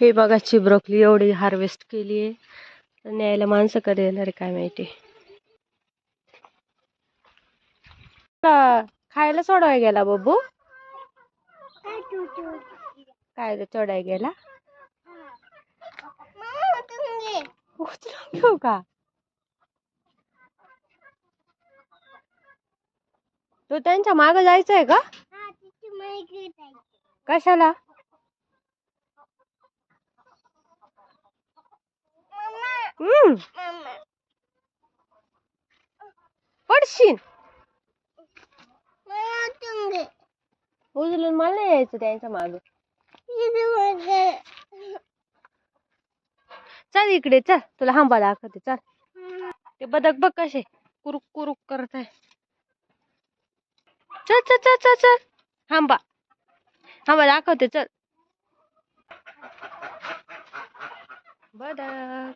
हे बघा ब्रोकली एवढी हार्वेस्ट केली आहे. न्यायला माणसं कधी येणार आहे काय माहिती. खायला सोडवाय गेला बब्बू. काय चढाय गेला. उचलून घेऊ का. तू त्यांच्या मागे जायचंय का. कशाला. पडशील. उचलून मला नाही यायचं त्यांच्या मागे. चल इकडे चल, तुला हांबा दाखवते चल. ते बदक बघ कसे कुरुक कुरुक करत आहे. चल चल चल चल चल. हांबा हांबा दाखवते चल. बदक.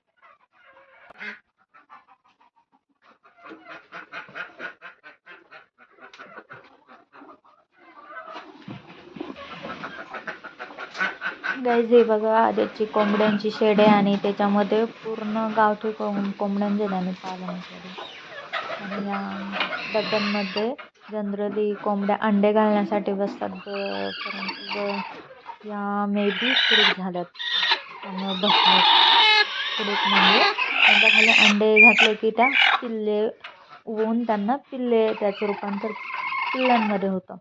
गाईज हे बघा आद्याची कोंबड्यांची शेड आहे आणि त्याच्यामध्ये पूर्ण गावठी कोंबड्यांचे त्याने पालन केले. आणि या डब्यांमध्ये जनरली कोंबड्या अंडे घालण्यासाठी बसतात, परंतु या मे बी खुडूक झाल्यात त्यामुळे बसल्यात. खुडूक म्हणजे त्यांच्या खाली अंडे घातले की त्या पिल्ले उगवून त्यांना पिल्ले त्याचं रूपांतर पिल्लांमध्ये होतं.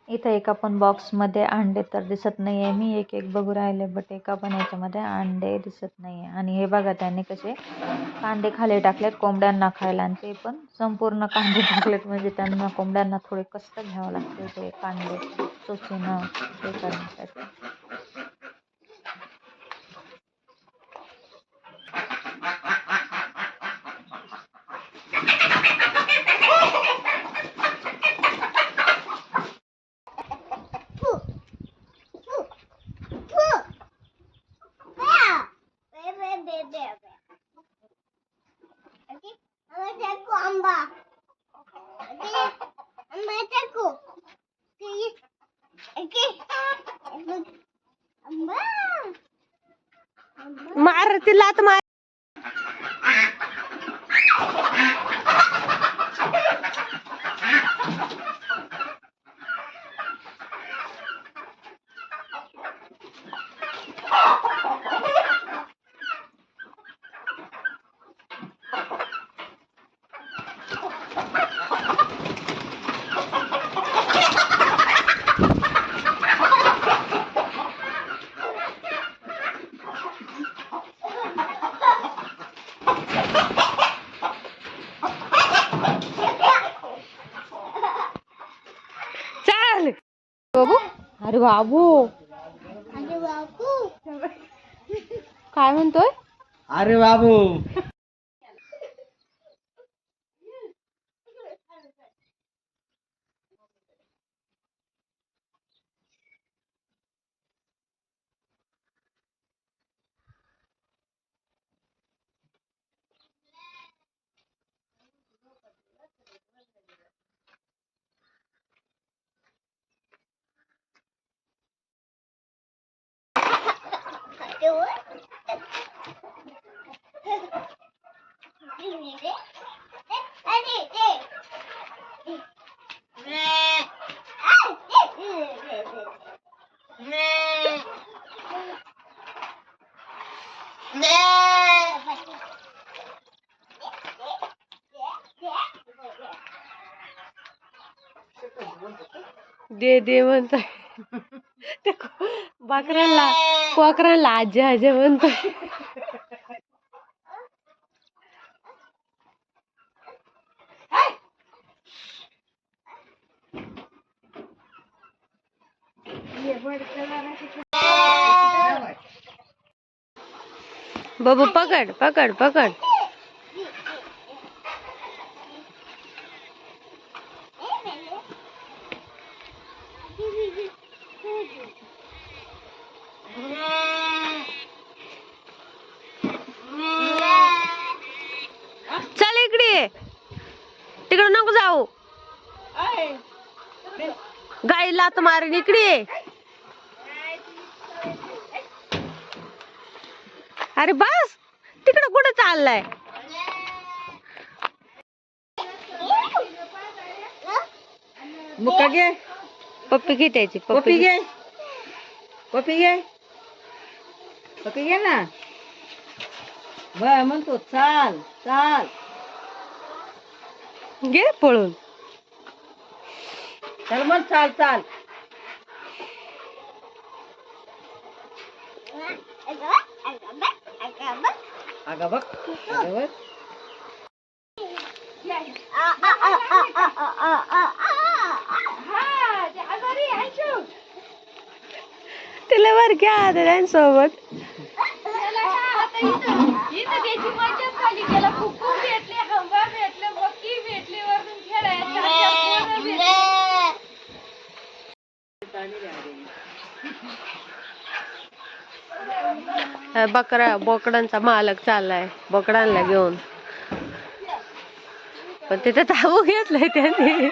इथं एका पण बॉक्समध्ये अंडे तर दिसत नाही आहे. मी एक एक बघू राहिले बट एका पण याच्यामध्ये अंडे दिसत नाही आहे. आणि हे बघा त्यांनी कसे कांदे खाली टाकलेत कोंबड्यांना खायला, आणि ते पण संपूर्ण कांदे टाकलेत. म्हणजे त्यांना कोंबड्यांना थोडे कष्ट घ्यावं लागते ते कांदे चोचीनं हे करण्यासाठी. मार ती लात मार. चल बाबू. अरे बाबू. काय म्हणतोय. अरे बाबू. दे दे म्हणतोय. ते कोकरांना आजी आजी म्हणतोय. बाबू पकड पकड पकड. चल इकडे, तिकडे नको जाऊ. गाई लात मारून इकडे ये. अरे बस तिकडे कुठे चाललाय? मुका घे. पप्पी घे त्याची पप्पी पप्पी घे. पप्पी घे. पप्पी घे ना. बा म्हणतो चाल चाल. घे पळून. त्याला म्हण चाल चाल. अगं बघ अगं बघ. तिला वर घ्या त्यांच्यासोबत. बोकडांचा मालक चाललाय बोकडांना घेऊन. पण तिथे थांबू घेतलंय त्यांनी.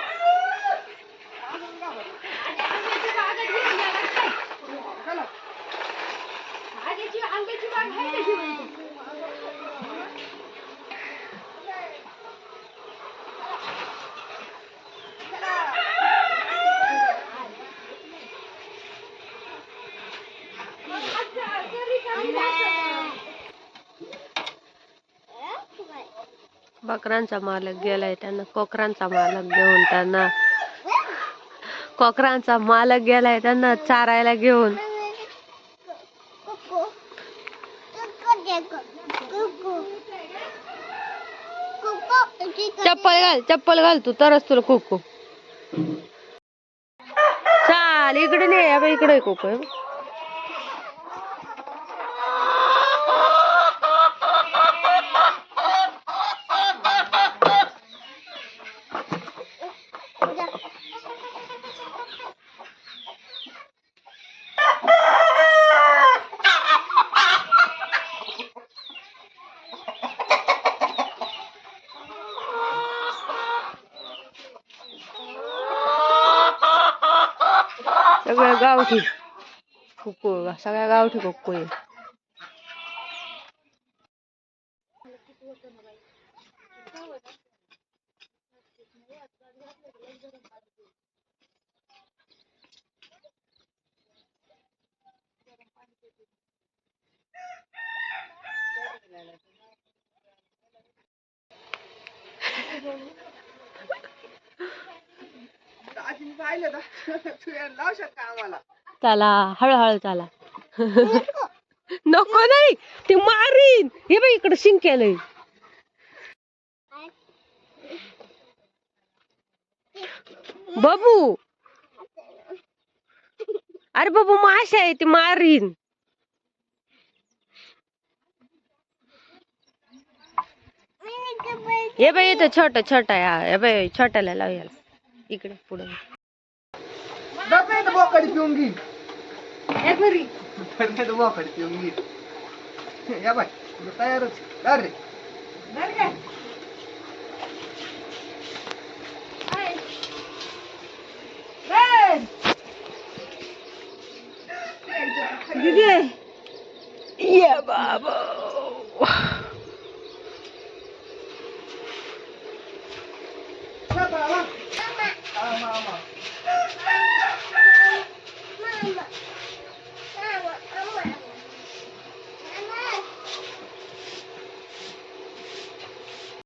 बकरांचा मालक गेलाय त्यांना कोकरांचा मालक घेऊन. त्यांना कोकरांचा मालक गेलाय त्यांना चारायला घेऊन. चप्पल घाल तू तरच तुला कोको. चाल इकडे नाही इकडे कोको. सगळ्या गावठी कुक्कू सगळ्या गावठी कुक्कू आहे. चला हळूहळू चला. नको नाही ते मारीन. हे बाई इकडे शिंक केलंय. बाबू अरे बाबू माशा आहे ते मारीन. हे बाई इथं छोट छोटा आहे. हे बाई छोट्याला लावूया इकडे पुढे. बोकडी पिऊन घे. बोकडी पिऊन घे. या बाय तयारच. अरे ये बाबा